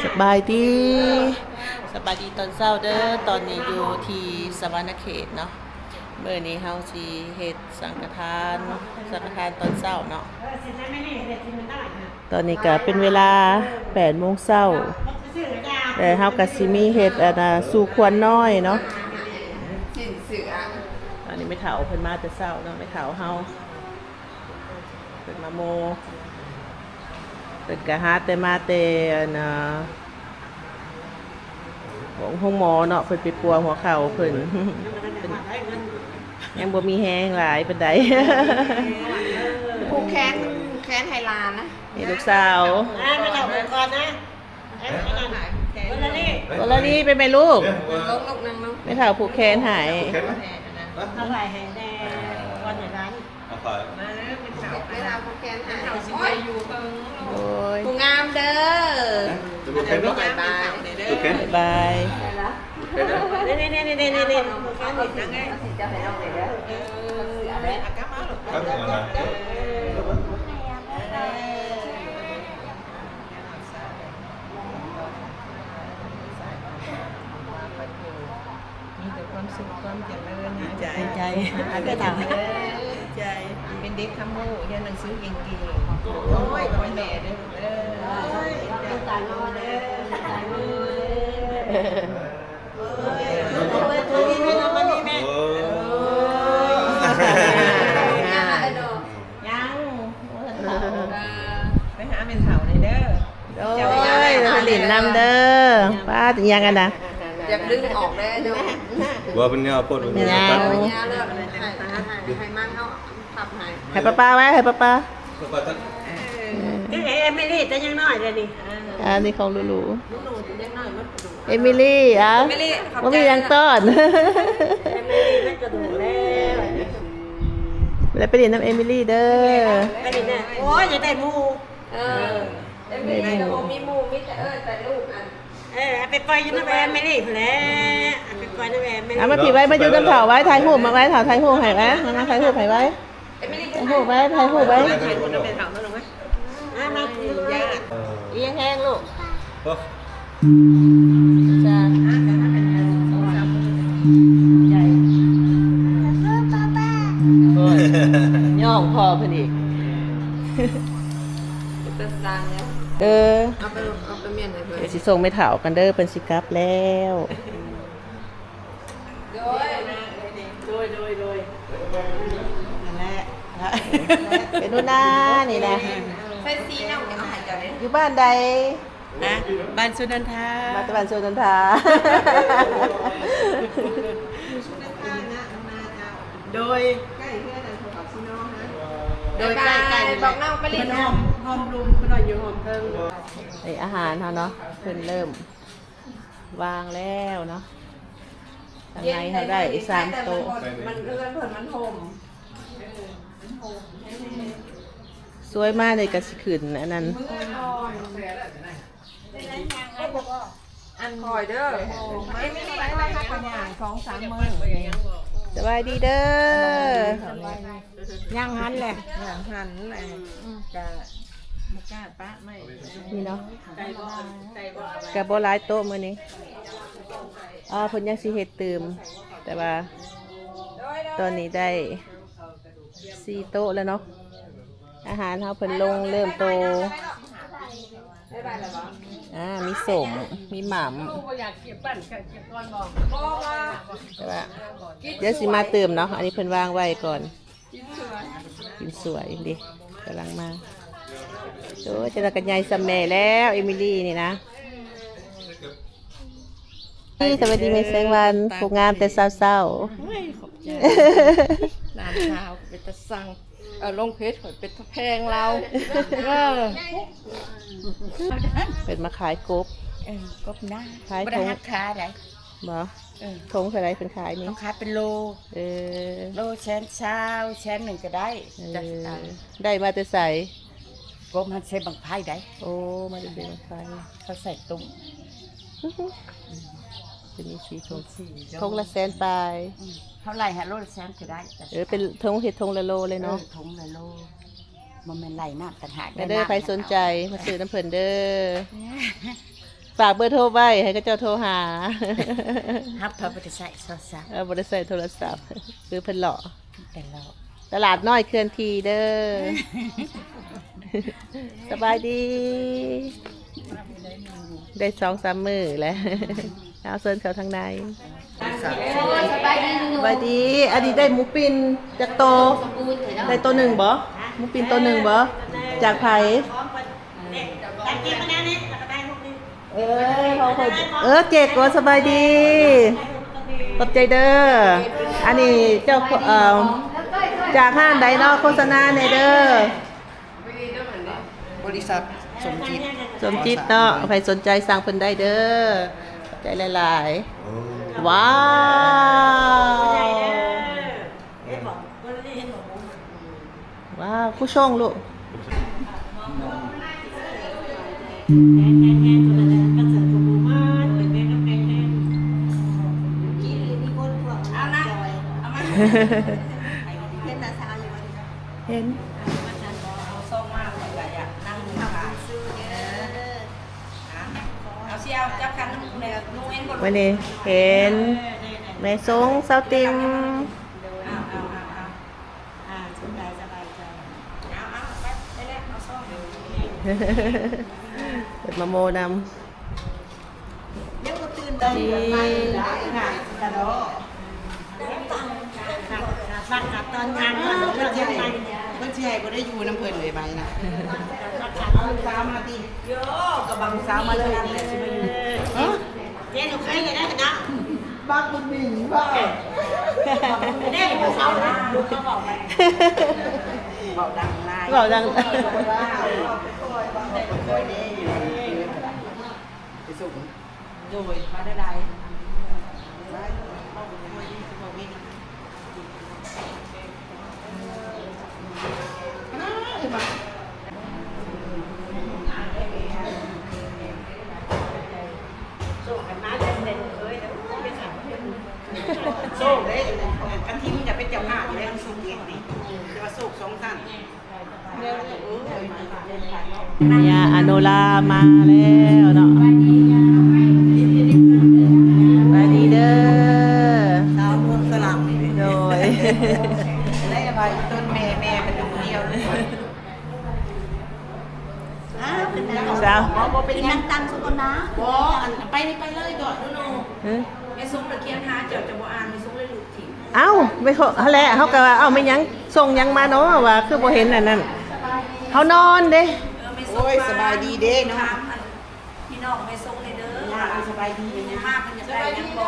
สบายดีสบายดีตอนเช้าเด้อตอนนี้อยู่ที่สวรรณเขตเนาะเมื่อนี้เฮาสิเฮ็ดสังฆทานตอนเช้าเนาะตอนนี้ก็เป็นเวลา 8 โมงเช้าแต่เฮาก็สิมีเฮ็ดสู่ควรน้อยเนาะตอนนี้ไม่เฒ่าเพิ่นมาแต่เช้าเนาะไม่เฒ่าเฮาเพิ่นมาโมเพิ่นก็หาแต่มาแต่ของห้องหมอเนาะเพิ่นไปปัวหัวเข่าเพิ่น ยังบ่มีแห้งหลายปานใด ผูกแขนไฮลานะ นี่ลูกสาว ไม่ต้องผูกก่อนนะตัวละนี่เป็นไหมลูก ลงนั่งลง ไม่เท่าผูกแขนหาย เท่าไหร่ให้แน่ก่อนอย่างนั้น เวลาผูกแขนหายโอ้ย โอ้ย ผูกงามเด้อบ๊ายบาย บ๊ายบาย นี่มีแต่ความสุขความเจริญนะใจ ใจก็ทำ ใจเป็นเด็กคำโม่เรียนหนังสือเก่งๆโอ้ยพ่อแม่เด้อตายงอเลยตายงอยัง ไปหาเป็นเถาเลยเด้อ โอ้ยผลิตนำเด้อป้าถึงยังกันนะ อยากดึงออกได้เด้อ ว่าเป็นเงาปวด เงา ยาเลิกให้มันเขาทับหาย ให้ป้าไว้ให้ป้า เอ็มไม่รีแต่ยังน้อยเลยดิ อันนี้ของลูเอมิลี่อ่ะว่ามียังต้อน เอ็มไม่รีมันกระดูกแล้ว แล้วไปเรียนน้ำเอมิลี่เด้อ ไปดิเนี่ยโอ้ยอย่าได้มู มีมูมีแต่ลูกอัน ไปปล่อยอยู่น้ำแอมไม่รีแล้วไปปล่อยน้ำแอมไม่รี เอามาผีไว้มาอยู่ตำเถาไว้ถ่ายรูปมาไว้ถ่ายรูปให้ไว้มาถ่ายรูปให้ไว้ถ่ายรูปไว้ถ่ายรูปไว้ ใครคนเป็นเถานั่นหรอไหม มาญาติ เอียงแห้งลูก ก็ จ้าย่องพอพอดี เป็นสร้างแล้ว เอาไปเมียนเลยเพื่อน เดี๋ยวสิส่งไม่เถากันเด้อเป็นสิกลับแล้ว โดย นั่นแหละ เป็นนู่นน่านี่นะ ใส่สีน้ำเนี่ยเอาหายใจเลย อยู่บ้านใด นะบ้านสุนันทา มาตะวันโซนันทา โดย โดยใกล้บอกน้องไปเล่นน้ำ หอมรุมคุณหน่อยอยู่หอมเพิ่ง ไออาหารเขาเนาะเพิ่นเริ่มวางแล้วเนาะทางในเขาได้อีก3 โต๊ะ มันเลื่อนเผินมันห่ม สวยมากเลยกระสิขึ้นอันนั้น อันคอยเด้อ ไม่ได้ไปขยาย2-3 มื้อ สบายดีเด้อย่าง หันแหละอย่างหันแหละกะไม่กล้าปะไม่ นี่เนาะ ใจบ่ กับโบหลายโต๊ะมื้อนี้เพิ่นยังสิเฮ็ดเติมแต่ว่าตอนนี้ได้4 โต๊ะแล้วเนาะอาหารเฮาเพิ่นลงเริ่มโตมีสมมีหม่ำแต่ว่าเดี๋ยวสิมาเติมเนาะอันนี้เพิ่นวางไว้ก่อนกินสวยดิกำลังมาโอ้จะละกันยายสำแม่แล้วเอมิลี่นี่นะสวัสดีแม่แสงวันผู้งามแต่เศร้า หลานสาวเป็นตะสั่งลงเพชรเป็นตะแพงเรา ๆเป็นมาขายกบ ก็น่า ขาย บ่ ท ได้ ง หักขาได้ บ่ทงใส่ไรเป็นขายนี่ ต้องขายเป็นโล เออ โลแชนเช้าแชนหนึ่งก็ได้จะเอา ได้มาแต่ใส่ กบมันใส่บังไพ่ได้ โอ้มาจะเป็นไฟ เขาใส่ตุ่ม เป็นมีสีทง สี่ ทงละแสนปลาย เท่าไหร่ฮะโลละแชนก็ได้แต่ เป็นทงเห็ดทงละโลเลยเนาะ ถุงละโลมันเป็นไหลน้ำต่างหาก เด้อใครสนใจมาซื้อน้ำเพิ่นเด้อ ฝากเบอร์โทรไว้ให้เขาเจ้าโทรหา ครับพอไปใส่ซอส บ่ได้ใส่โทรศัพท์คือเพิ่นหล่อ แต่เรา ตลาดน้อยเคลื่อนที่เด้อ สบายดี ได้2-3 มื้อแล้ว เอาเชิญเขาทางในสบายดี อันนี้ได้หมูปิ้นจากโต ได้ตัวหนึ่งบ่หมูปิ้นตัวหนึ่งบ่จากไผ แต่กินมาแล้วนี่แล้วก็ได้พวกนี้ เจ๊กว่าสบายดีขอบใจเด้อ อันนี้เจ้าจากห้างไดเนาะโฆษณาในเด้อบ ริษัทสมจิต สมจิตเนาะใครสนใจสั่งเพิ่นได้เด้อขอบใจหลายๆ ว้าวว้าวผู้ชงลูก เอานะเอามาเห็น ส่งมาเลยอะอยากนั่งดูค่ะเอาเชียวจับคันนุ่งเลยนุ่งเอ็นบน วันนี้เห็นแม่สงเสาติม สบายใจเอาไปได้แล้วเอาส่ง เปิดมาโมนำ เดี๋ยวก็ตื่นเลยค่ะกระโดดฟังกับตอนงานก่อนเลิกยังไง เพื่อนที่ให้ก็ได้อยู่น้ำเพลินเลยไปนะ สาวมาตีโย่กับบังสาวมาเลยเจ๊หนูเคยเลยนะนะ บ้านคุณหมิงบ้า เด้หนูสาวนะลูกเขาบอกไปบอกดังไล่ บอกดัง ไปส่ง โดยมาได้ใด โซ่เลยกันทิ้งจะเป็นเจ้าหน้าอยู่แล้วสุกเองนี่จะมาสุก2 ท่าน ยาอนุรามาแล้วเนาะสวัสดีเด้อ สาวมวลสลับ โดย ได้ไปต้นแม่เป็นลูกเดียว สาว เป็นนั่งตั้งสุกนะ บ่อันไปเลยก่อนนู่น เอ้ย ไอ้ซุ้มตะเคียนหาเจ้าจะบ่อ่านไอ้ซุ้มเลยหลุดถิ่น เอ้าไม่เขาแหละเขาก็ว่าเอ้าไม่ยังส่งยังมาเนาะว่าคือบ่เห็นอันนั้นเขานอนเด้ โอ้ยสบายดีเด้เนาะ พี่น้องไปส่งเลยเด้อ สบายดี มากมันจะได้ยังบ่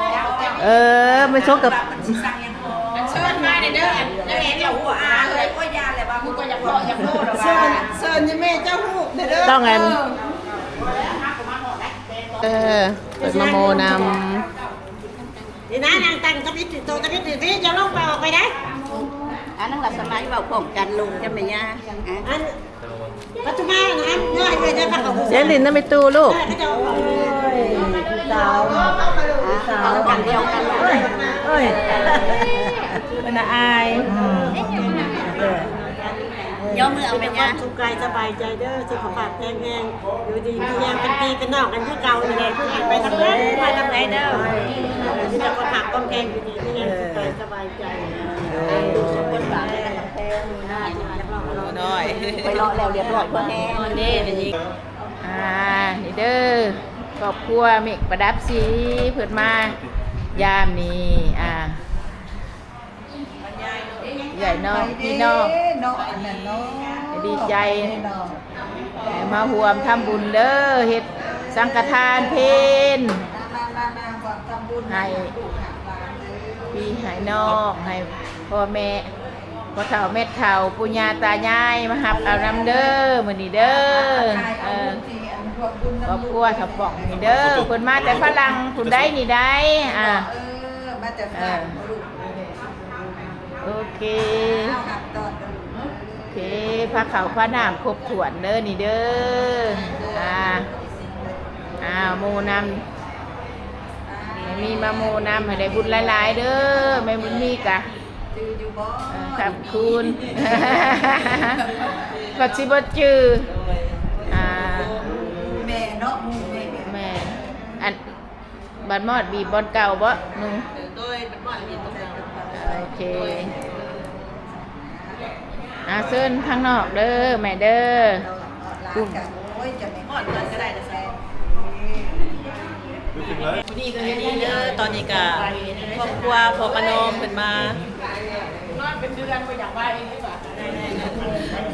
ไม่ชกกับ มันสิสั่งยังบ่เชิญมาเด้อจะเห็นเจ้าหัวอาเลยก็ยาเลยว่ามึงก็อยากรออยากโลดหรอ เซิ ว่า ร์นเซิร์นยังแม่เจ้าฮูกเด้อ ต้องอันเปิดมาโมน นี่นะนางตั้งตะกี้โตตะกี้ที่จะลงไปออกไปได้ อันนั้นละสมัยเบาผมกันลุงจะไม่ยา อันปัจจุบันนะย่อยเลยจะพักกับ ำเสียงลินน้ำไปตู้ลูก ก็จะ สาวกันเดียวกัน เอ้ยเป็นอาย ย่อมือเอาไปยา สุขกายสบายใจเด้อสุขภาพแข็งแรงอยู่ดีมีแรงเป็นปีเป็นนอกกันที่เก่าเลยผู้หญิงไปทำงานไปทำไรเด้อที่จะก็ผักก็แพงอยู่ดีมีแรงสุขกายสบายใจสุขคนบาปแพงน้อย ไปรอแล้วเรียบร้อยเพื่อแห้ง นี่เดี๋ยวนี้นี่เด้อครอบครัวเมกประดับสีเพิ่นมายามนี้ใหญ่น้องพี่น้อง เนาะอันนั้นเนาะ ดีใจมาห่วมทำบุญเด้อเฮ็ดสังฆทานเพนให้พี่ให้น้องให้พ่อแม่พ่อเฒ่าแม่เฒ่าปู่ย่าตายายมาหับเอาน้ำเด้อมื้อนี้เด้อครอบครัวทับป่องนี่เด้อเพิ่นมาแต่ฝรั่งคุณได้นี่ได้มาแต่ฝรั่งลูก โอเคโอเคพาเขาพาน้ำครบถ้วนเด้อนี่เด้อโมนำไม่มีมาโมนำให้ได้บุญหลายๆเด้อไม่บุญมีกะขอบคุณก็สิบ่จื้อแม่เนาะแม่ แม่ อันบัดมอดบีบบอลเก่าบ่หนู โดยเป็นบ่อนมีตรงกลาง โอเคเซินข้างนอกเด้อแม่เด้อ กุ้งโอ้ยจะไม่บ่อนกันก็ได้นะแซ่นี่ก็เฮ็ดดีเด้อตอนนี้ก็ครอบครัวพอประนมเพิ่นมาเป็นเดือนบ่อยากว่าเองดีกว่า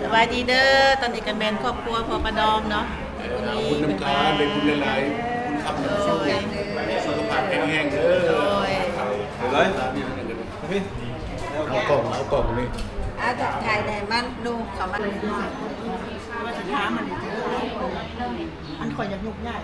สบายดีเด้อตอนนี้ก็แม่นครอบครัวพอประนมเนาะ คุณน้ำตาลเลยคุณหลายๆคุณขับสุขภาพแข็งแรงเด้อเดี๋ยวเลยเอากล่องนี่ อาจะถ่ายได้มันดูเขามัน ว่าสิถามมันคอยจะยุกง่าย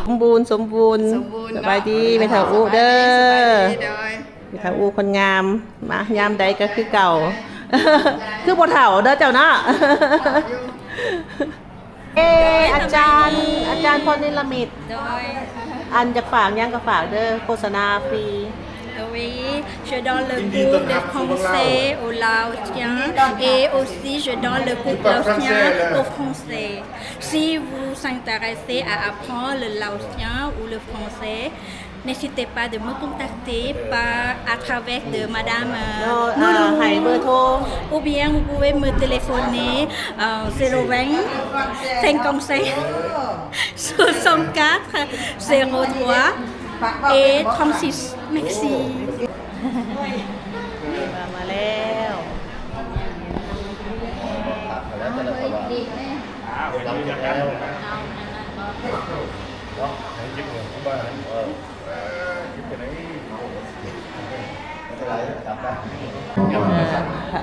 สมบูรณ์สบายดีแม่เฒ่าอุเด้อแม่เฒ่าอุคนงามมายามใดก็คือเก่า คือบ่เฒ่าเด้อเจ้าเนาะ อาจารย์พรนิลมิต โดย อันจะฝากยังก็ฝากเด้อโฆษณาฟรี oui, je donne le cours de français aux Laotiens et aussi je donne le cours laotien aux Français. Si vous vous intéressez à apprendre le laotien ou le français, n'hésitez pas de me contacter à travers de Madame ou bien vous pouvez me téléphoner 020 55 64 03 et 36. Merci. มาแล้ว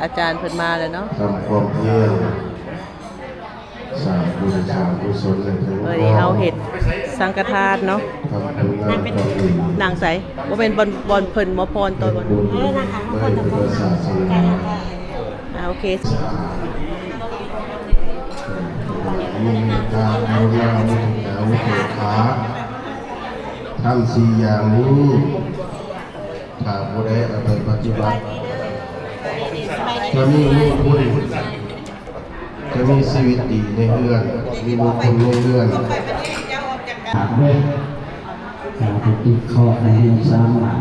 อาจารย์เพิ่นมาแล้วเนาะ ทำความเพียรสร้างบุญสร้างกุศลเลยทั้ง เอ้ยเฮาเฮ็ดสังฆทานเนาะ ทำคุณงามความดี นางใสบ่เป็นบอลเพิ่นบ่พรตัวบ่ บุญเพื่อศาสนา โอเค มีการเอาเราเอาเถิดขาทำสี่อย่างนี้ถ้าผู้ใดเอาไปปฏิบัติจะมีลูกบุญจะมีชีวิตดีในเรือน มีบุคคลในเรือน ถามด้วยการติดข้อในสามารถ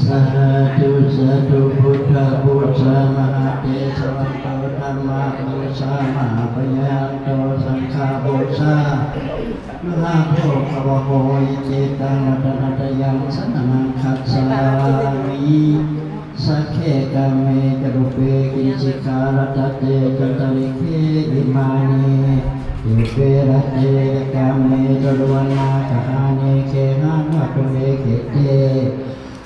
สาธุสาธุพุทธบูชามหาเทศวันโตธรรมบูชามหาปยันโตสังฆบูชามหาโภควะโหยเจตังวัฏนัตยังสันนังคัสสามิสักเขกาเมจรุเปกิจิกาลตเตจันตริเคอิมานีอิเประเตกาเมจรวนาคาเนเคหังวัตุเมเขเต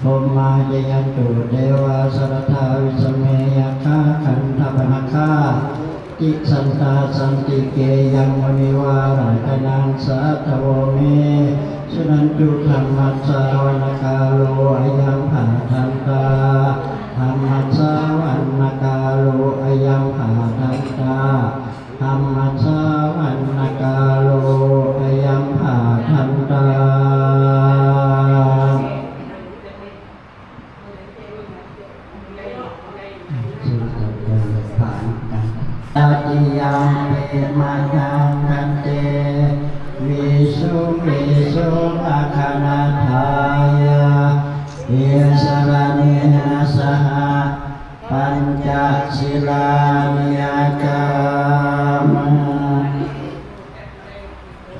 โอมาเยยันตุเดวาสรทาวิสเมยคาขันธปนาคาติสันตาสันติเกยังมณิวารังคนังสัตโวเมฉะนั้นจุธรรมัสสาวนกาโลอายังผาทันตาธรรมัสสาวนกาโลอายังผาทันตาธรรมัสสาวนกาโลอายังผาทันตาอาติยังเปมานังกันเตวิสุอาคานาทายาเอสราเนนะสหปัญจศีลานิยกามะ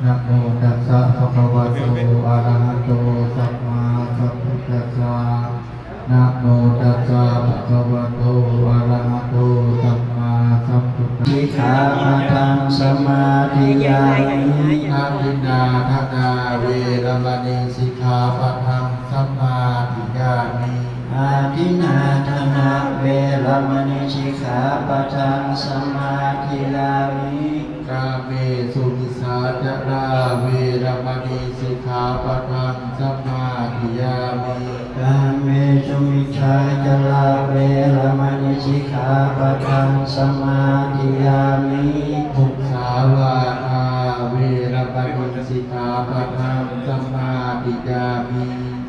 นะโมตัสสะภะคะวะโตอะระหะโตสัมมาสัมพุทธัสสะนะโมตัสสะภะคะวะโตอะระหะโตสัมมาสัมพุทธัสสะสิกขาปะทังสมาธิยามิอาทินนาทนาเวรมณีสิกขาปะทังสมาธิยามิอาทินนาทนาเวรมณีสิกขาปะทังสมาธิยามิกาเมสุมิสาจาราเวรมณีสิกขาปะทังสมาธิยามิกาเม สุมิชาจลาเวรมณีสิกขาปะทังสมาธิยามิทุกขาวาทาเวรมณีสิกขาปะทังสมาธิยามิ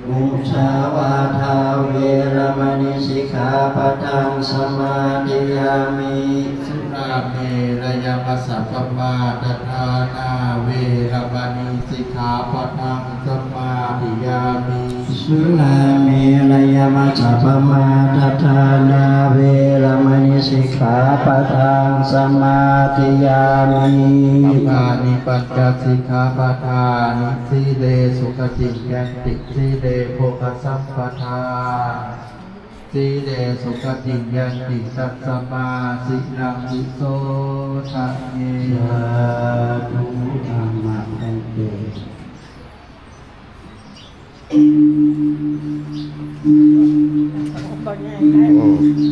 มุสาวาทาเวรมณีสิกขาปะทังสมาธิยามิสุราเมรยมัสสะปมาทฐานาเวรมณีสิกขาปะทังสมาธิยามิสุราเมรยมัสสะปมาทฐานาเวรมณีสิกขาปะทังสมาธิยามิปานิปัญจสิกขาปะทานิสีเลสุขติยันติสีเลโภคสัมปทาสีเลสุขติยันติสัสมาสิลังวิโสทะเยสาธุธรรมะแห่งเด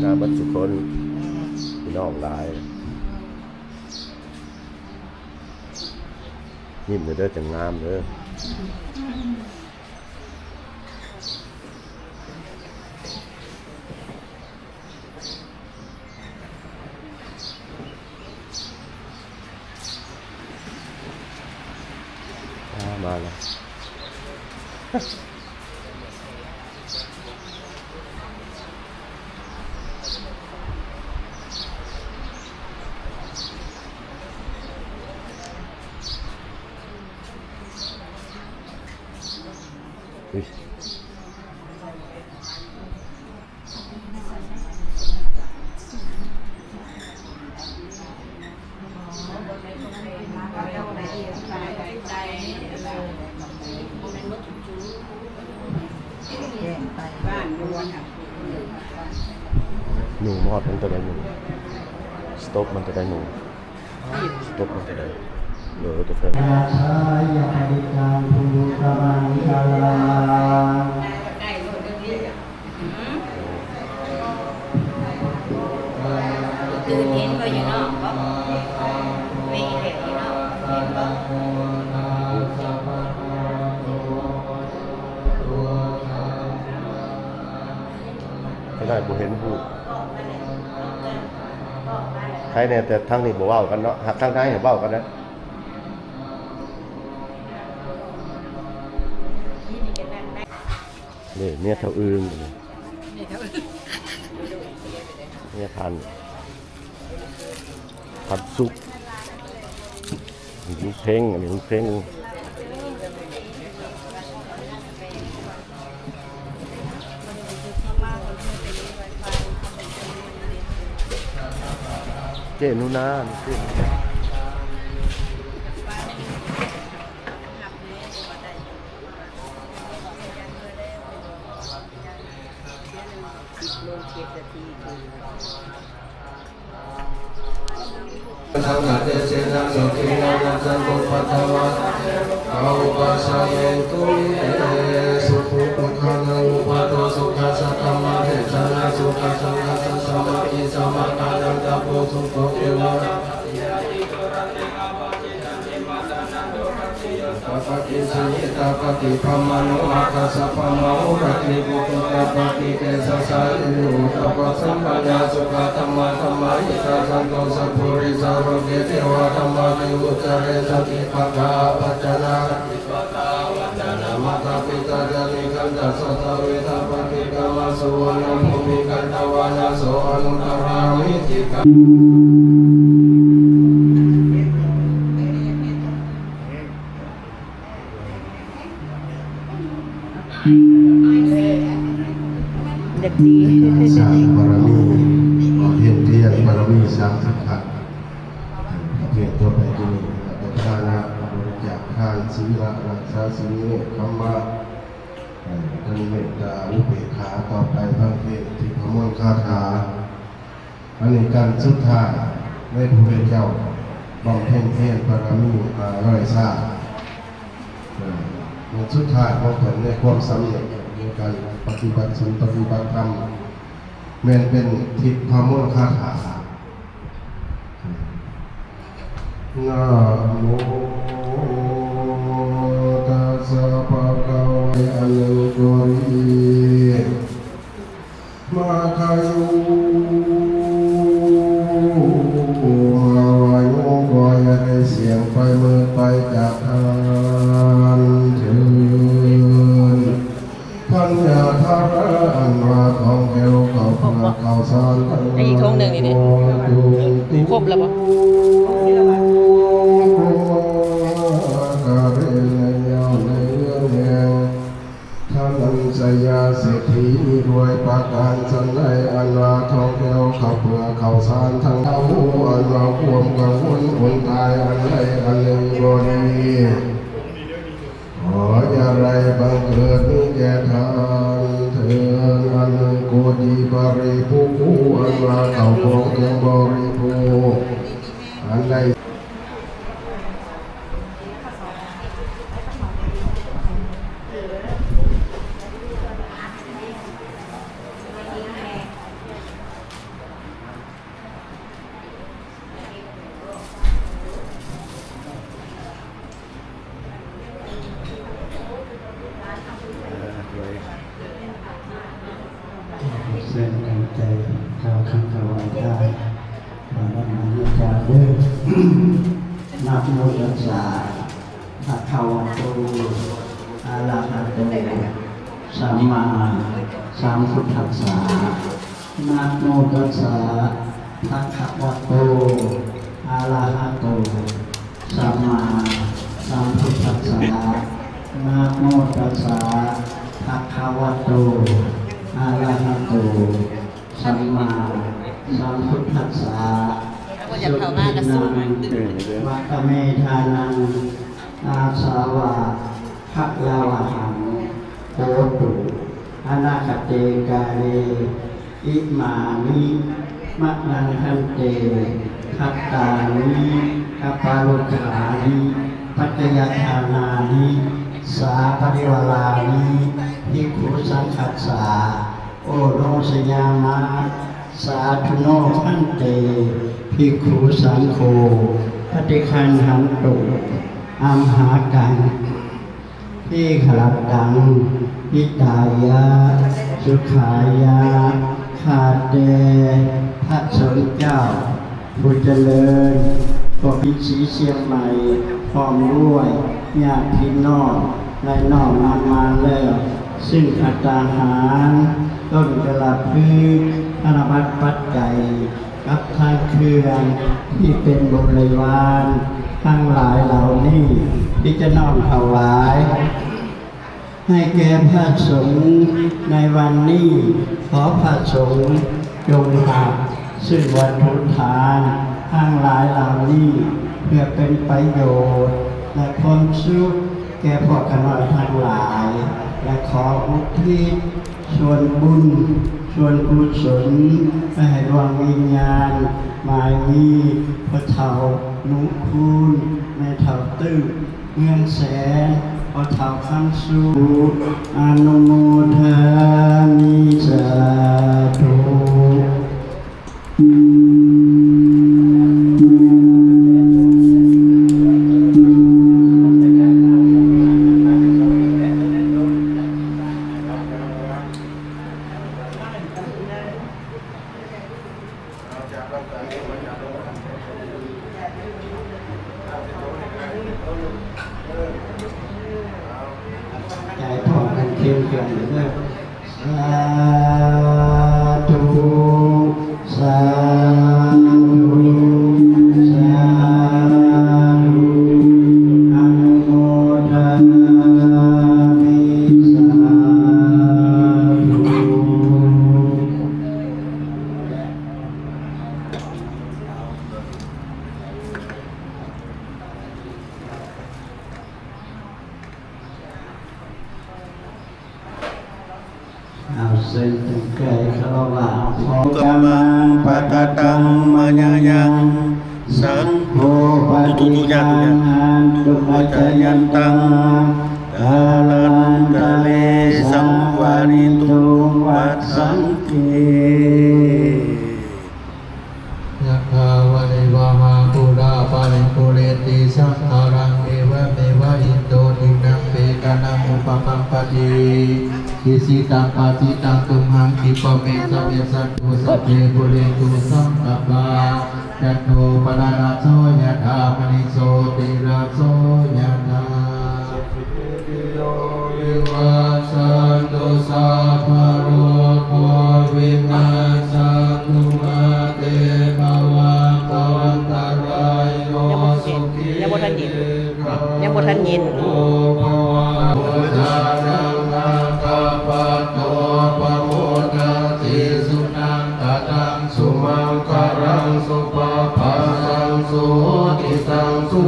นาบัดสุคนพี่น้องหลายยิ้มเด้อจังงามเด้อมาแล้วหนูมอดมันจะได้หนูสต็อปมันจะได้หนูสต็อปมันจะได้ตัวเพื่อน ยะถายะริกังภูตมังคลาตื่นเห็นก็อยู่นอกก็ไม่เห็นอยู่นอกเห็นก็ ไม่ได้ผมเห็นผู้ใครเนี่ยแต่ทั้งนี้บอกว่ากันเนาะหากทั้งท้ายเห็นว่ากันนะนี่เนี่ยเท่าอื่นเนี่ยพันซุปลูกเพ่งอันนี้ลูกเพ่งเจนุนาเจนุนาสังฆเตเสนังโสตินังสังโฆปัตตวะเอาปัสสะโยตุเตสุขุปุขังอุปโตสุขัสสะธัมมะเทศนาสุขัสสะนัสสะสมาธิสมาทานังตัปโพสุโขเอวะปะกิสัญญตาปฏิปัมมโนอาคาสะปัมมะโหรติปุตุตาปฏิเตสะสะอิโนตัปปะสัมปัญญาสุขธัมมะธัมมายิตาสันโตสัพพุริสารเกเทวะธัมมาติอุจจาระสติปัฏฐาปัจจนามาตาปิตาจานิกันตัสสะทะเวทะปฏิกรรมสุวรรณภูมิกันตวานาโสอนุตตรามิติกาเด็กดี สร้างบารมีเพียรเรียนบารมีสร้างสักขัดเพียรตัวไปที่นี่แต่ทานะบริจาคทานศีลรักษาศีลคำว่าท่านเมตตาอุเบกขาต่อไปพระเทศที่พระมวลคาถาอันนี้การสุดท้ายในพระพุทธเจ้าบำเพ็ญเพียรบารมี100 ชาติในสุดท้ายของผลในความสำเร็จในการปฏิบัติศีลปฏิบัติธรรมแม้เป็นทิพย์พระมวลคาถานะโมตัสสะภะคะวะโตอะระหะโต รบบ่ไอ้อีกทงหนึ่งนี่ดิครบแล้วบ่ สยาเศรษฐีรวยประการสันไลอันว่าทองแก้วข้าวเปลือกข้าวสารทั้งเท้าอันว่าความกังวลคนตายอันใดอันหนึ่งบ่ดีขออย่าไรบังเกิดมีแก่ทานเถิดอันหนึ่งโกดีบริภูอันว่าข้าวของเครื่องบริโภคอันใดเส้นกันใจข่าวคำถวายได้มาแล้วมาเรียกจาเด้อนับโมตัสสะภะคะวะโตอะระหะโตสัมมาสัมพุทธัสสะนะโมตัสสะภะคะวะโตอะระหะโตสัมมาสัมพุทธัสสะนะโมตัสสะภะคะวะโตอะระหะโตสัมมาสัมพุทธัสสะสุตินังวัตเมธานังอาสาวะภะยาวะหังโหตุอนาคเตกาเลอิมามิมะนังคันเตทัตตานิกัปปาลุขานิปัจจยทานานิสาปริวารานิภิกขุสังคัสสะโอโนสยามะสาธุโนขันเตภิกขุสังโฆปฏิคันหันตุอัมหากังที่ขลักดังพิตายะสุขายะขาเตพระสงฆ์เจ้าผู้เจริญพวกพิชีเชียงใหม่พร้อมด้วยญาติพี่น้องและน้องนำมาแล้วซึ่งอัตหารต้นกระพือธนบัตรปัจจัยกับทางเครื่องที่เป็นบริวารทั้งหลายเหล่านี้ที่จะน้อมถวายให้แก่พระสงฆ์ในวันนี้ขอพระสงฆ์จงหักซึ่งวัตถุทานทั้งหลายเหล่านี้เพื่อเป็นประโยชน์และความสุขแก่พวกกันทั้งหลายและขออุทิศส่วนบุญส่วนกุศลให้ดวงวิญญาณหมายมีพระเฒ่านุคูณแม่เฒ่าตื้อเมืองแสนพระเฒ่าคำสูอนุโมทามิสาธุ ใจพร้อมกันเคียงกันเลยสาธุสาธุสาธุอนุโมทามิสาธุ เอาเส้นถึงไก่คารวะพอกำลังปะตะตังมัญญังสังโฆปฏิญาณตุปัจจยันตังกาลันกาเลสังวาริตุวัดสังเกยะภาวะริวหาปุราปาริปุเรติสังขารังเอวะเมวะอิโตตินังเปกานังอุปกัมปติกิสิตังปาติตังตุมหังคิปะเมสะเมสัตตุสัพเพปุเรตุสังกปาจันโทปนานาโสยะธามณิโสติราโสยะธาติโยวิวัสสันตุสัพพะโรโควินาศ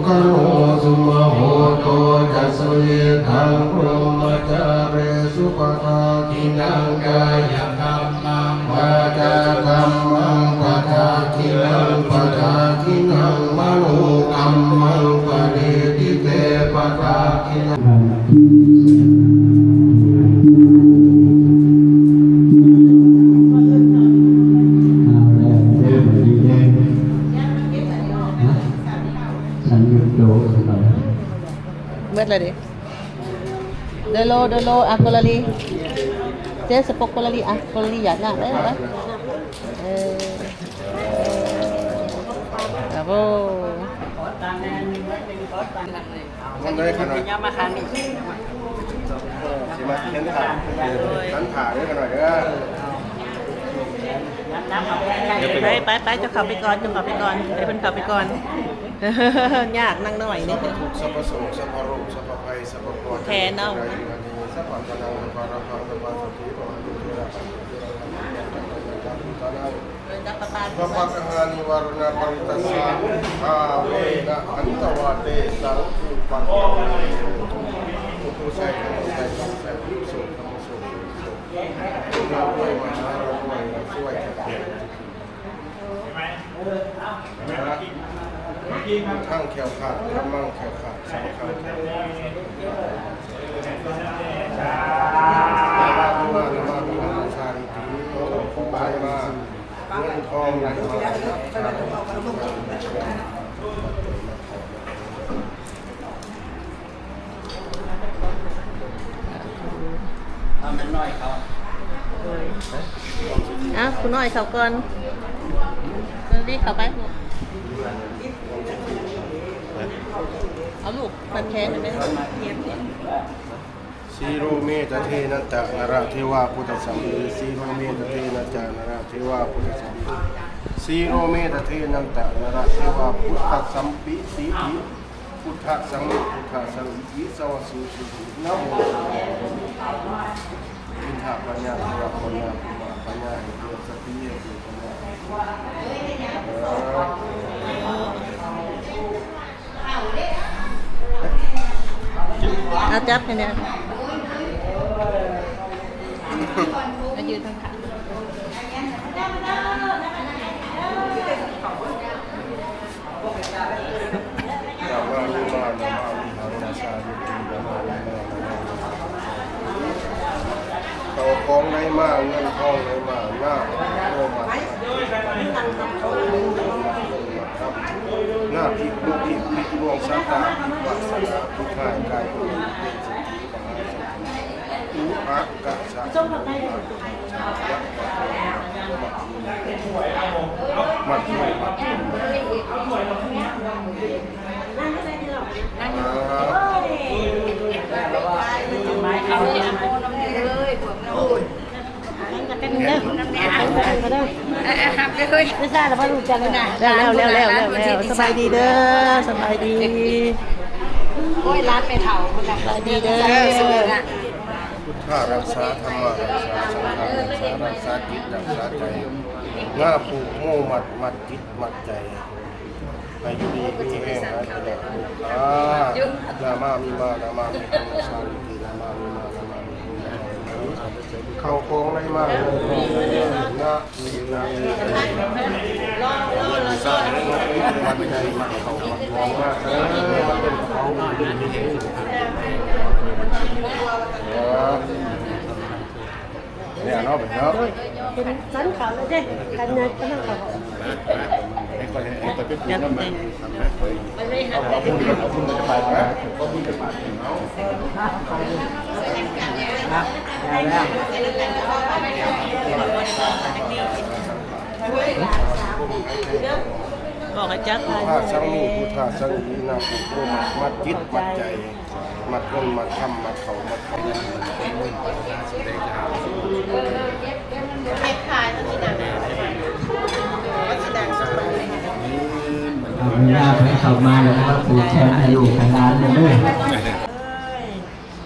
กโนสุมโหโตจัสเวทังพรหมจาเรสุปทากินังกายกรรมังวาจากรรมังปทากินังปทากินังมโนกรรมังปริติเตปทากินังเมื่อไรดิเดโลอะโกลาลีเจสปกโกลาลีอะโกลาลีอยากงานได้ไหมครับโอ้ มันได้ขนาด ยามาคันนี่ ใช่ไหมเห็นถ่ายฉันถ่ายด้วยกันหน่อยเด้อ ไปจะขับไปก่อนให้เพิ่นขับไปก่อน ยากนั่งหน่อยนี่ สัพพะโสสัพพะโรสัพพะภัยสัพพะโก แทนเนาะ สัพพะกนังสัพพะระหังสัพพะสัพพิโรตุเทระพระปัจจานิวารณปริตัสสะอาเวนะอันตวาเตสังคุปัตตะทุกุสัยธรรมสัยสังสัยสุขธรรมสุขเราด้วยมหาเราด้วยเราช่วยกันทั้งแขวขาดธรรมังแขวขาดสังฆังแขวขาดมาชาลิติของไปมาเงินทองไหลมาคุณน้อยเขาก่อนรีบเข้าไปเอาลูกปัดแขนไปสีโรเมตเทนันตะนราเทวาพุทธสัมภิสีโรเมตเทนันตะนราเทวาพุทธสัมภิสีโรเมตเทนันตะนราเทวาพุทธสัมภิสีพุทธสังฆพุทธสังฆิสวสุสุนะโมอินทปัญญาภวปัญญาปัญญาเกิดสติเกิดปัญญาเอาจับกันเนี่ยมายืนข้างเขาคล้องได้มากเงินทองได้มากหน้าโลมาหน้าพิกลูกพิกดวงชะตาพิกวัสนาพิกหายกายเป็นสติมหาสติอุอักกะสะมัดมัดเอาเนี่ยเลยพวกเรากันเด้อมาเด้อ หักเลยไม่ใช่หรอว่าลูกจะเลยนะ แล้วสบายดีเด้อสบายดี โอ้ยร้านไปเถาคนละ สบายดีเด้อ พุทธารักษาธรรมรักษาสังฆรักษาจิตรักษาใจหน้าผูกโม่มัดจิตมัดใจไปอยู่ดีมีแห้งหายไปแล้วนามามีมานามามีธรรมชาตินามามีมานามามีเข้าโค้งได้มากนะมีนะสร้างมันใจมันเขามองมากมันเป็นเขาเนี่ยเนาะเป็นเนาะ เป็นสันเขาเลยเด้กันเนี่ยก็นั่งเขา จับเต็ม บอกให้จัก พุทธาสังมีพุทธาสังมีนาพุทโธมัดจิตมัดใจมัดเงินมัดคำมัดเขามัดเขา เอาเวลาไปเข้ามาแล้วก็ปูแทนอายุขนาดนั้นเลย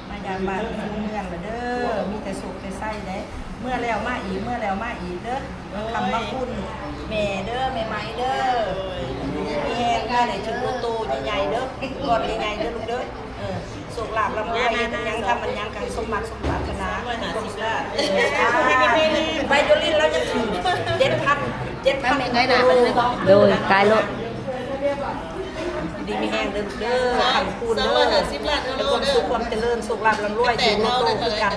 มายามบ้านเมืองเด้อมีแต่สุขแต่ไส้เด้เมื่อแล้วมาอีกเด้อคำว่าคุณแม่เด้อแม่ไม้เด้อมี แห้งได้เลยถึงโตใหญ่ๆเด้อก่อนใหญ่ๆเด้อลูกเด้อสุขลาบลำไรมันยังทำมันยังกันสมบัติสมบัตินะไปโดลินเราจะถึง7,000ได้นะโดยกายโลด ดีมีแห้งเด้อเด้อทำคูณเด้อเป็นความสุขความเจริญสุขลาบลำรวยถึงโตคือกัน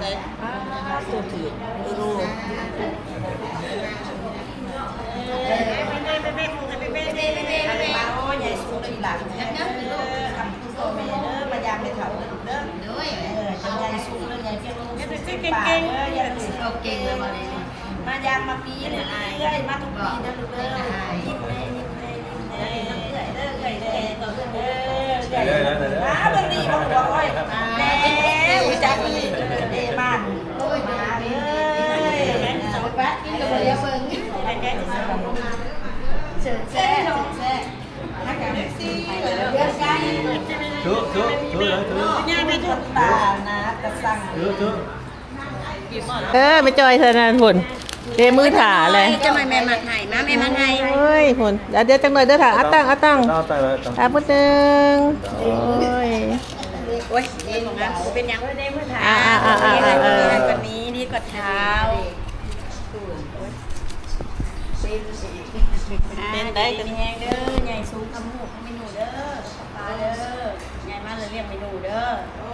ตัวถือรู้ใหญ่สูงเลยหลังทำคู่ตัวเมย์เด้อมายามไปเถาเด้อเด้อจะใหญ่สูงเลยใหญ่เพียงลูกเก่งๆอย่าลืมเอาเก่งเลยมายามมาปีเลยเรื่อยมาทุกปีเด้อลูกเด้อยิ้มเลยเด้อเบางทีบอกว่าแม่จักเลยเดมันมาเลยสวัสดีกินกับเลี้ยงเบิ้งไอ้แก่จะเชิญแซ่นักการเลี้ยงไก่เนี่ยไม่ถูกตานะกระสัง ไม่จอยเธอนั่นหุ่นเดมือถ่าเลย จะมาแม่มาไห้มาแม่มาไห้ เฮ้ยหุ่นเดี๋ยวจังหน่อยเด้อถ่าอัดตั้งพุดนึงโอ้ย โอ้ยนี่ของเราเป็นยังไม่ได้เมื่อเช้าวันนี้นี่กดเท้าเป็นได้เป็นแห้งเด้อใหญ่สูงกระมูกเมนูเด้อปลาเด้อใหญ่มากเลยเรียกเมนูเด้อ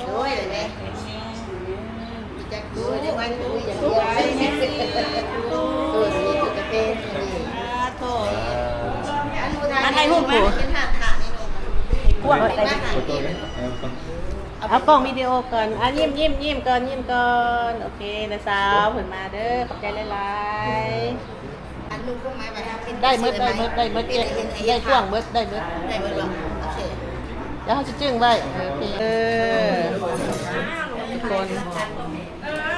ด้วยเลยแม่จักด้วยได้ไว้คุยอย่างเดียวนี่คือกระเป็นโถอันไหนหุ่นกูพวกอะไรเอากล้องวิดีโอก่อนยิ้มก่อนโอเคนะสาวผลมาเด้อขอบใจหลายๆได้เบิดได้ช่วงเบิดได้เบิดโอเคแล้วเขาจะจึ้งไว้โอเคคน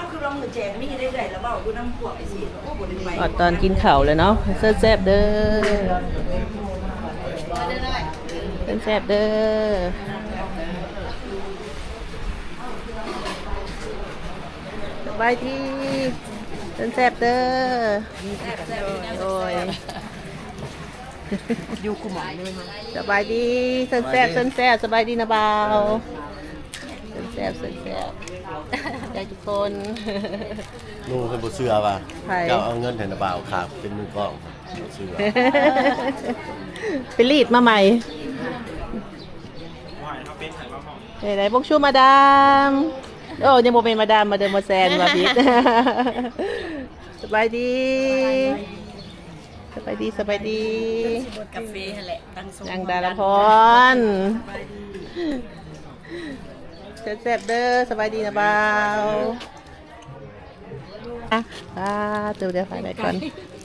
คือลองมือแจกมีได้เลยแล้วบอกดูน้ำพวกไอ้สิโอ้บ่ได้ไป ตอนกินข้าวเลยเนาะแซ่บเด้อแซ่บเด้อสบายดีแซ่บเด้อโอ้ยอยู่กุหมอนเลยสบายดีแซ่บสบายดีนะบ่าวแซ่บใจทุกคน นู่นเป็นบุเสือป่ะเจ้าเอาเงินแทนบ่าวครับเป็นมือกล้องบุเสือ ไปรีดมาใหม่ไหนๆพวกชูมาดามโอ้ยังโมเป็นมาดามมาเดินมาแซนมาพิษสบายดีกาแฟแหละยังดาราพรแซ่บเด้อสบายดีนะบ่าวเดี๋ยวไปไหนก่อน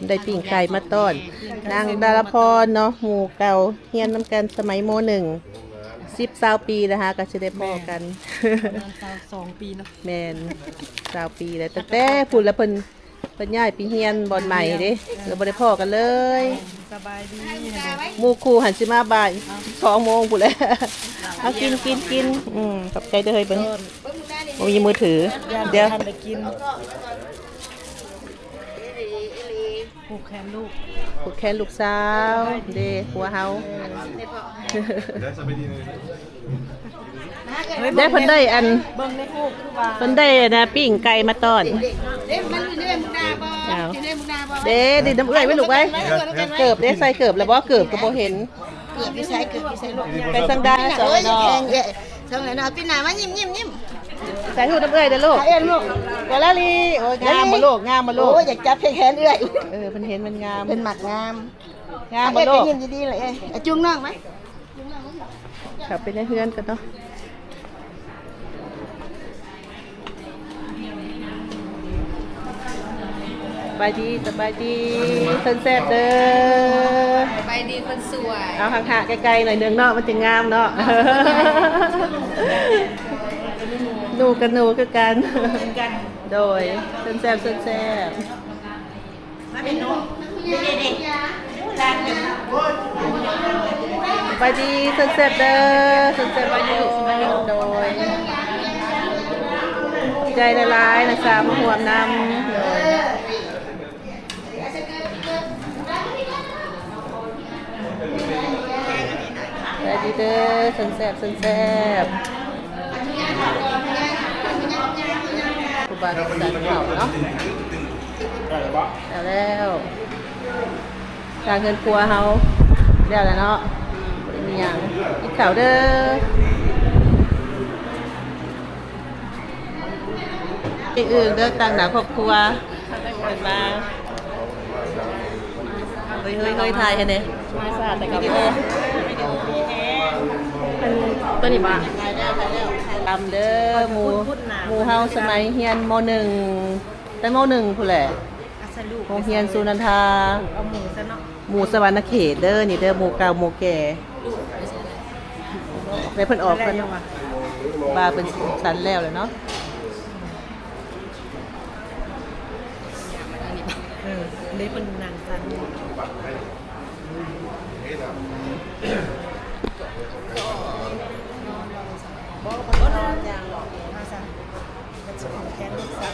ได้ปิ่งไก่มาต้อนนางดาราพรเนาะหมู่เก่าเฮียนน้ำกันสมัยโม1 10 ปีนะคะก็จะได้พ่อกัน2 ปีเนาะแมน20 ปีแล้วแต่พูดแล้วเพิ่นย้ายปีเฮียนบอนใหม่เด้เราบ่ได้พ่อกันเลยสบายดีหมู่คู่หันสิมาบ่าย2 โมงพูดแล้วเอากินขอบใจเด้อเฮ้ยเบิ่งบ่มีมือถือเดี๋ยวไปกินผูกแขนลูกสาวเด้หัวเฮาได้เพิ่นได้อันเพิ่นได้นะปิ้งไก่มาต้อนเด้ดิน้ำเอื้อยไว้ลูกไว้เกิบได้ใส่เกิบแล้วบ่เกิบก็บ่เห็นเกิบใส่ลูกไก่สังดาสองเนาะสองเนาะพี่หน้ามายิ้มใส่หูน้ำเอื้อยเด้อลูกกะละลีโอ้ยงามบ่ลูกโอ้ยอยากจับแขนเอื้อยเพิ่นเห็นมันงามเป็นหมักงามบ่ลูกยิ้มดีๆเลยจุงน้องมั้ยขับไปในเฮือนกันเนาะสบายดีคนแซ่บเด้อสบายดีคนสวยเอาห่างๆไกลๆหน่อยนึงเนาะมันจะงามเนาะหนูกับหนูคือกันโดยคนแซ่บมาเป็นหนูเด็กสบายดีคนแซ่บเด้อคนแซ่บมาอยู่โดยใจละลายนะสาวมาห่วงนำโดย เด้อสันแซ่บสันแซ่บครูบาสันเข่าเนาะแล้วทางเงินครัวเฮาแล้วเนาะมีอย่างกินข้าวเด้ออีกอื่นเด้อต่างหน้าครอบครัวเปิดมาเฮ้ยถ่ายให้เนี่ยไม่ทราบแต่กับพ่อตัวนี้บ้างตำเด้อหมูเฮาสมัยเฮียนม.1 แต่ม.1 ผู้แหละโรงเรียนสุนันทาหมูสวรรณเขตเด้อนี่เด้อหมูเก่าหมูแก่ได้เพิ่นออกเพิ่นบาเป็นสันแล้วเลยเนาะได้เป็นนางสัน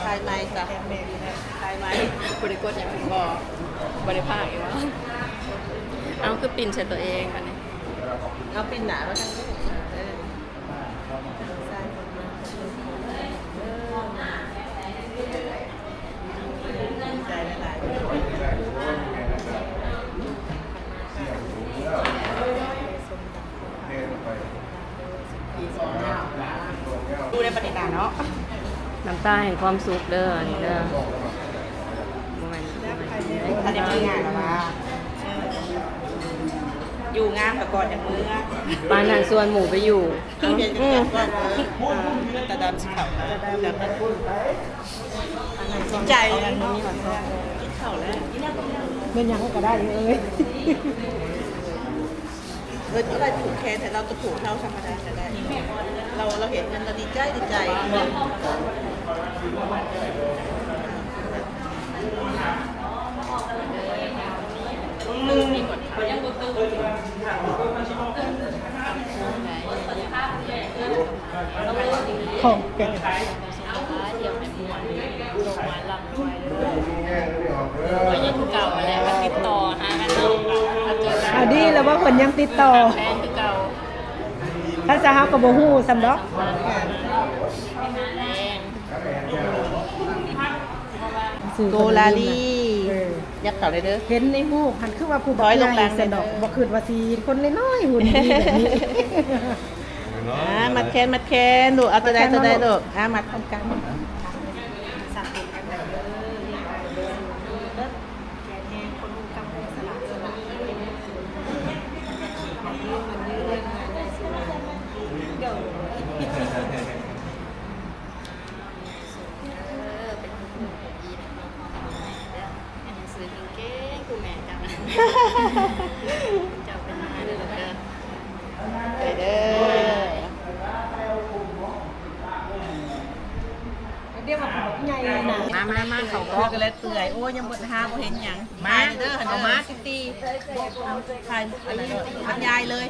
ถ่ายไม้จ้ะถ่ายไม้บริกรอย่างผมบอกบริภาคอีกว่าเอาคือปิ่นใส่ตัวเองอันนี้เอาปิ่นหนาแล้วกันดูในปฏิบัติเนาะน้ำตาแห่งความสุขเด้อนี่เด้อถ้าได้มีงานหรอวะอยู่งานแต่ก่อนอย่างมือปานนันส่วนหมูไปอยู่ตาดำสิเขาใจกินเข่าแล้วเป็นยังก็ได้เลยอะไรผูกแขนแต่เราจะผูกเท่าธรรมดาจะได้เราเห็นเงินเราดีใจของเก่งยังเก่าอะไรมาติดต่อหากันเนาะเอาดีแล้วว่าคนยังติดต่อแฟนคือเก่าถ้าจะหากับโบหูสำดอกโกลาลียักษ์เก่าเลยเด้อเห็นในหูหันคือว่าผู้บ่อยลงแรงสำดอกบ่คืนว่าสีคนน้อยๆหุ่นดีแบบนี้มัดแคนดูเอาตัวใดดูมัดพร้อมกันมาเขาบอกกันแล้วเตื่อยโอ้ยังบดหาบ่เห็นหยังมาเด้อเอามาตีใครบรรยายเลย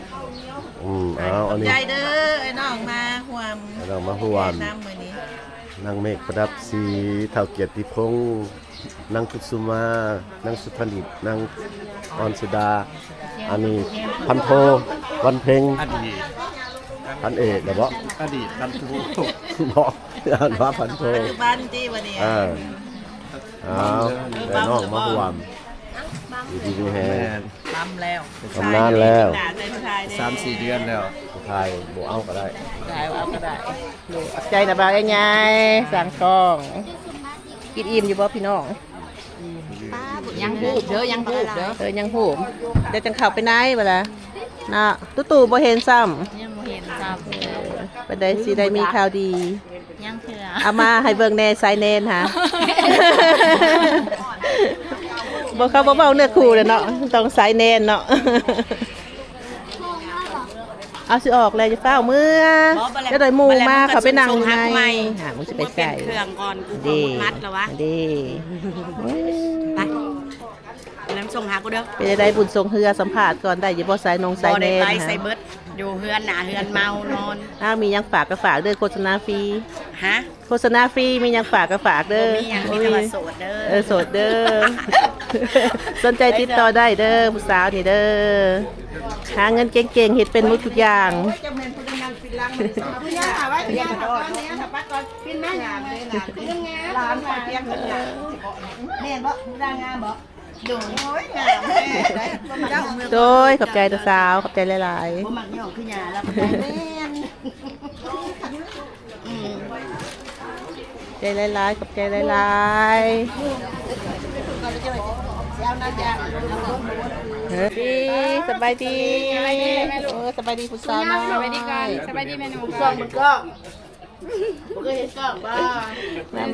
เอาอันนี้ยายเด้อไอ้น้องมาห่วมน้องมาห่วมน้ำมื้อนี้นางเมฆประดับศรีเฒ่าเกียรติพงษ์นางกุสุมานางสุธนิตนางออนสุดาอันนี้พันโทวันเพ็งพันเอกเดี๋ยวบอกอดีตพันโทบอกอ่านว่าพันโทปัจจุบันที่วันนี้แต่น้องมาห่วมดีๆแฮงทำแล้วทำนานแล้ว3-4 เดือนแล้วถ่ายโบเอาก็ได้เอาก็ได้ใจนะบ่าวใหญ่ๆสั่งกล้องกินอิ่มอยู่บ่พี่น้องยังหูบเด้อยังหูบเด้อยังหูบเดี๋ยวจังเข้าไปไหนบ่ล่ะน่ะตู่บ่เห็นซ้ำยังบ่เห็นซ้ำไปได้สิได้มีข่าวดียังเถื่อเอามาให้เบิ่งแน่ไซเนนฮะบ่เขาบ่เว้าเนื้อคู่เลยเนาะต้องไซเนนเนาะเอาสิออกเลยจะเฝ้าเมื่อจะได้หมู่มาเขาไปนั่งอยู่ในมึงสิไปใส่เครื่องก่อนกูมัดแล้ววะดีไปอะไร นั้นส่งหากูเด้อ เป็นได้บุญทรงเฮือสัมภาษณ์ก่อนได้อยู่บ่สายนงสาย บ่ เน ได้ น ไปใส่เบิดอยู่เฮือนหน้าเฮือนเมานอน มียังฝากก็ฝากเด้อโฆษณาฟรี ฮะ โฆษณาฟรีมียังฝากก็ฝากเด้อ มีหยังมีแต่ว่าโสดเด้อ โสดเด้อ สนใจติดต่อได้เด้อผู้สาวนี่เด้อหาเงินเก่งๆเฮ็ดเป็นหมดทุกอย่าง แม่บ่ร่างงามบ่ดูโอ้ยงามแม่ได้บ่มัก โดยขอบใจตัวสาวขอบใจหลาย บ่มักย่องคือหญ้าแล้วก็แม่น ๆใจหลายๆขอบใจหลายๆดีสบายดีสบายดีผู้สาวน้อย สบายดีก่อนสบายดีเมนู กล้องมันก็บ่เคยเห็นกล้องบ่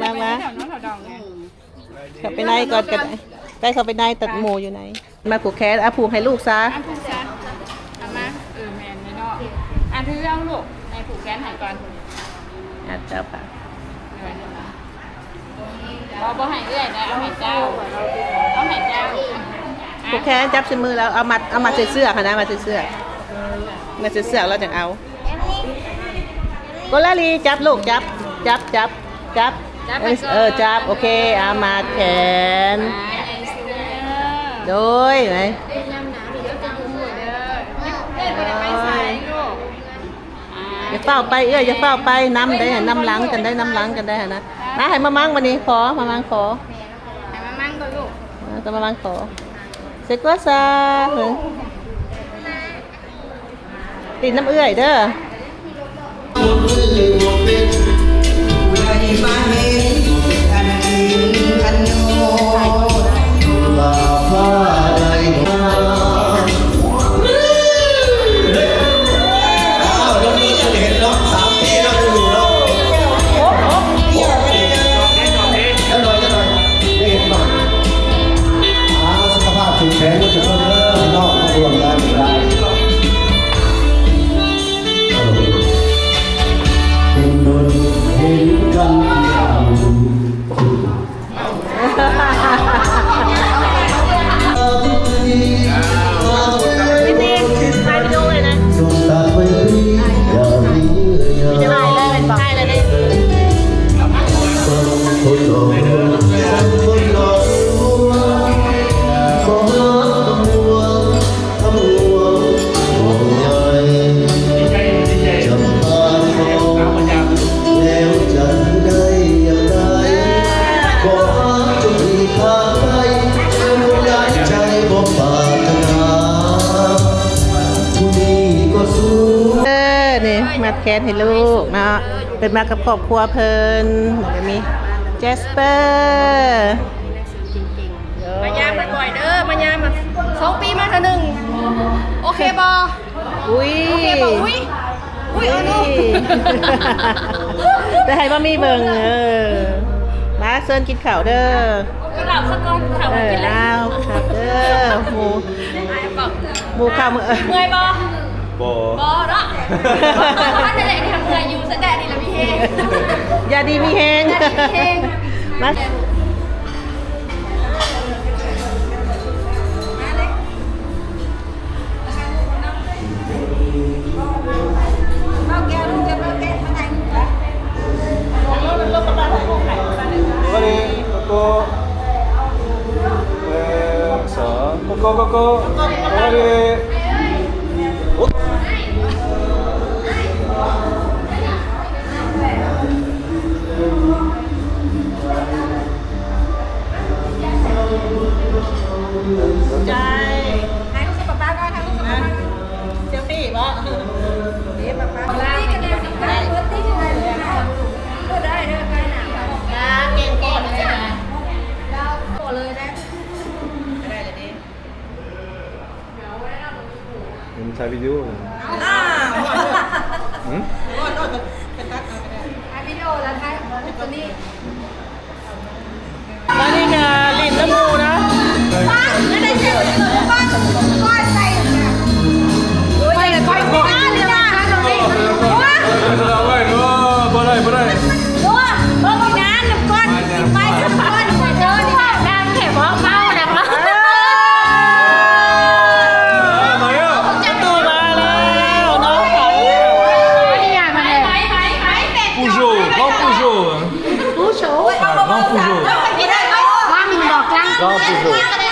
มา แถวน้องแถวดองไง เข้าไปในก่อนกันไปเข้าไปในตัดหมูอยู่ไหนมาผูกแขนผูกให้ลูกซะ อันผูกแขนเอามาแมนไม่เนาะอันที่เอาลูกในผูกแขนหายก่อน เจ้าป่ะ บ่ให้เอื้อยนะเอาให้เจ้าเอาให้เจ้า ผูกแขนจับใส่มือแล้วเอามาใส่เสื้อค่ะนะมาใส่เสื้อมาใส่เสื้อแล้วจังเอาโกลาลีจับลูกจับจับจับโอเคเอามาแขนโดยไหมอย่าเฝ้าไปอย่าเฝ้าไปน้ำได้น้ำล้างกันได้น้ำล้างกันได้นะมาให้มามั่งวันนี้ขอมามั่งขอ ให้มามั่งก่อนลูก ก็มามั่งขอเสร็จก็ซาติดน้ำเอื้อยเด้อ แข็งก็จะเริ่มนอกรวมกันได้เป็นโดนเห็นกันจงตาไปที่อย่ามีอย่าจะได้เลยเป็นบอกได้เลยได้คนโตคนโตมัดแขนให้ลูกเนาะเป็นมากับครอบครัวเพิ่นแล้วก็มีเจสเปอร์ มายามบ่อยเด้อมายามมา2 ปีมาเท่านึงโอเคบ่ อุ้ย โอเคบ่อุ้ยเอาลูก แต่ให้บ่มีเบิ่งมาเซิร์นกินข้าวเด้อ ก็หลับซะก่อนข่าวกินแล้ว ครับเด้อหมูข้าวมือ เมื่อยบ่ บ่ บ่เนาะถ้าจะได้ที่ทำเมื่อยอยู่ซะแต่นี่ละพี่เฮง ยาดีมีแฮงมาใจให้ลูกกับป้าก็ให้ลูกกับป้าเซลฟี่บ่นี่ป้าป้านี่กันเลยได้เบิร์ดตี้ยังไงเลยนะก็ได้เด้อใกล้หนาค่ะเก่งๆเลยนะเราโตเลยนะได้เลยดิ ผมถ่ายวิดีโอ อ้าว หืม วิดีโอแล้วค่ะตัวนี้ ตอนนี้ก็ลิ้นน้ำมูนะ ไม่ได้เสียเลยบ้านก้อยใส่ก้อยเลยก้อยก้อยเลยนะตรงนี้ว้า บ่ได้ ดูเบิ่งงานน้ำก้อนไปน้ำก้อนเจอนี่น้ำเข็มเมาแล้ว Grand Peugeot. Quang dọc lăng. Grand Peugeot.